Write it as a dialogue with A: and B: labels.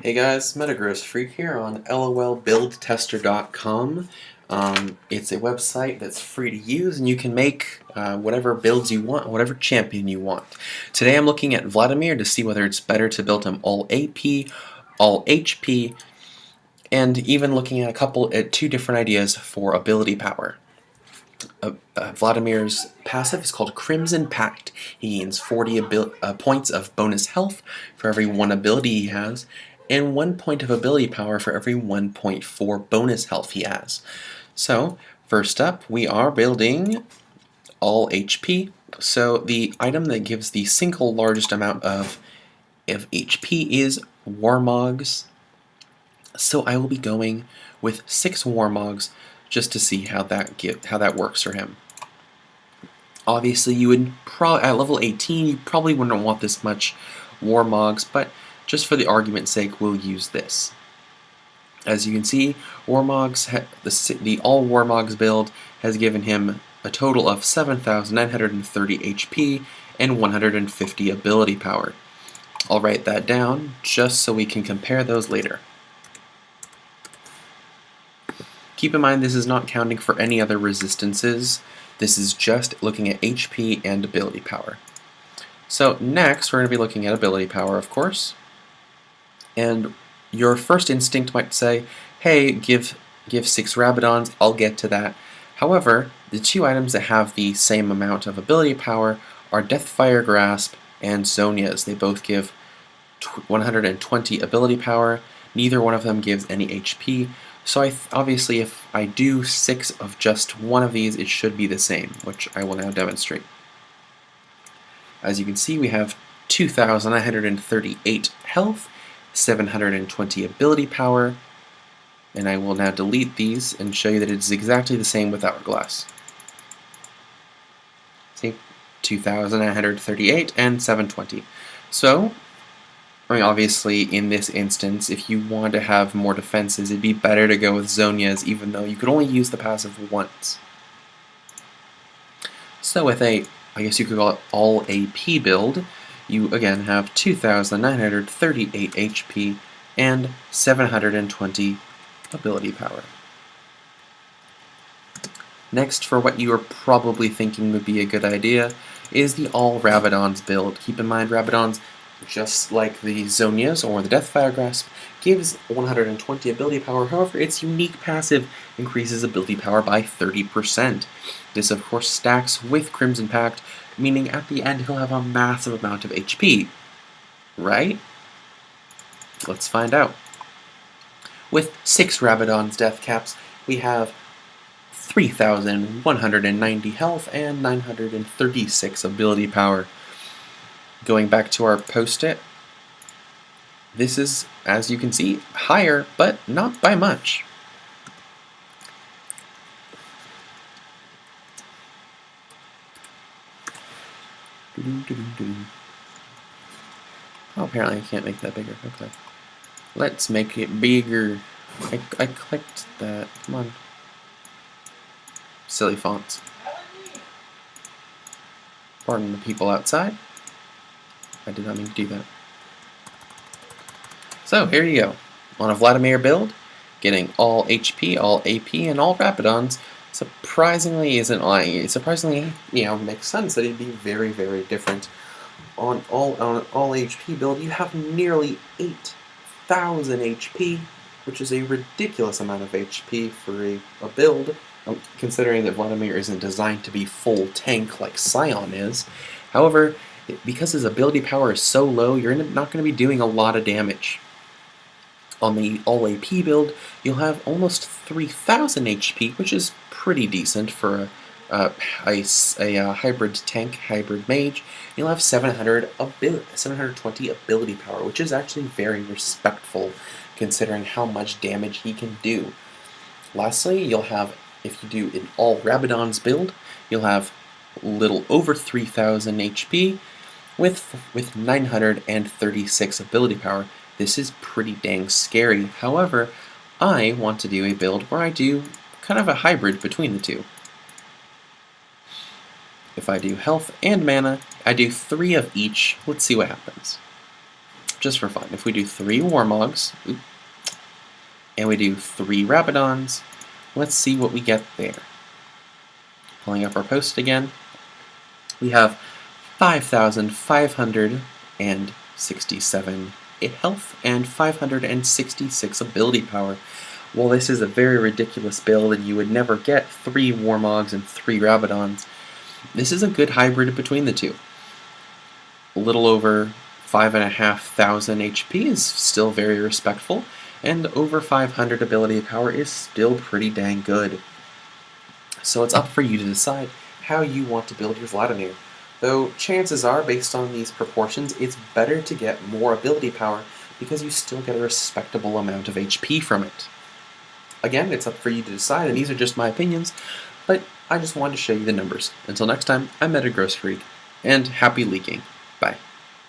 A: Hey guys, Metagross Freak here on lolbuildtester.com. It's a website that's free to use, and you can make whatever builds you want, whatever champion you want. Today I'm looking at Vladimir to see whether it's better to build him all AP, all HP, and even looking at two different ideas for ability power. Vladimir's passive is called Crimson Pact. He gains 40 points of bonus health for every 1 ability he has, and 1 point of ability power for every 1.4 bonus health he has. So, first up, we are building all HP. So the item that gives the single largest amount of HP is Warmogs. So I will be going with 6 Warmogs just to see how that works for him. Obviously, you would at level 18, you probably wouldn't want this much Warmogs, but just for the argument's sake, we'll use this. As you can see, Warmogs, the all Warmogs build has given him a total of 7,930 HP and 150 ability power. I'll write that down just so we can compare those later. Keep in mind this is not counting for any other resistances. This is just looking at HP and ability power. So next we're going to be looking at ability power, of course. And your first instinct might say, hey, give 6 Rabadons, I'll get to that. However, the 2 items that have the same amount of ability power are Deathfire Grasp and Zonia's. They both give 120 ability power. Neither one of them gives any HP. So obviously if I do 6 of just one of these, it should be the same, which I will now demonstrate. As you can see, we have 2,938 health, 720 ability power, and I will now delete these and show you that it's exactly the same with Hourglass. See, 2,938 and 720. So, I mean, obviously, in this instance, if you want to have more defenses, it'd be better to go with Zonia's, even though you could only use the passive once. So with I guess you could call it all AP build, you again have 2,938 HP and 720 ability power. Next, for what you are probably thinking would be a good idea, is the all Rabadons build. Keep in mind, Rabadons, just like the Zonia's or the Deathfire Grasp, gives 120 ability power. However, its unique passive increases ability power by 30%. This, of course, stacks with Crimson Pact, meaning at the end he'll have a massive amount of HP. Right? Let's find out. With 6 Rabadon's death caps, we have 3,190 health and 936 ability power. Going back to our post-it, this is, as you can see, higher, but not by much. Oh, apparently I can't make that bigger. Okay. Let's make it bigger. I clicked that. Come on. Silly fonts. Pardon the people outside. I did not mean to do that. So here you go. On a Vladimir build, getting all HP, all AP, and all Rabadons surprisingly isn't lying. It surprisingly, makes sense that it'd be very, very different. On all HP build, you have nearly 8,000 HP, which is a ridiculous amount of HP for a build, considering that Vladimir isn't designed to be full tank like Scion is. However, because his ability power is so low, you're not going to be doing a lot of damage. On the all AP build, you'll have almost 3,000 HP, which is pretty decent for a hybrid tank, hybrid mage. You'll have 720 ability power, which is actually very respectful considering how much damage he can do. Lastly, you'll have, if you do an all Rabadon's build, you'll have a little over 3,000 HP with 936 ability power. This is pretty dang scary. However, I want to do a build where I do kind of a hybrid between the two. If I do health and mana, I do 3 of each. Let's see what happens. just for fun, if we do 3 Warmogs, and we do 3 Rabadons, let's see what we get there. Pulling up our post again, we have 5,567 health and 566 ability power. While this is a very ridiculous build and you would never get 3 Warmogs and 3 Rabadons, this is a good hybrid between the two. A little over 5,500 HP is still very respectful, and over 500 ability power is still pretty dang good. So it's up for you to decide how you want to build your Vladimir. Though chances are, based on these proportions, it's better to get more ability power because you still get a respectable amount of HP from it. Again, it's up for you to decide, and these are just my opinions, but I just wanted to show you the numbers. Until next time, I'm MetaGrossFreak, and happy leaking. Bye.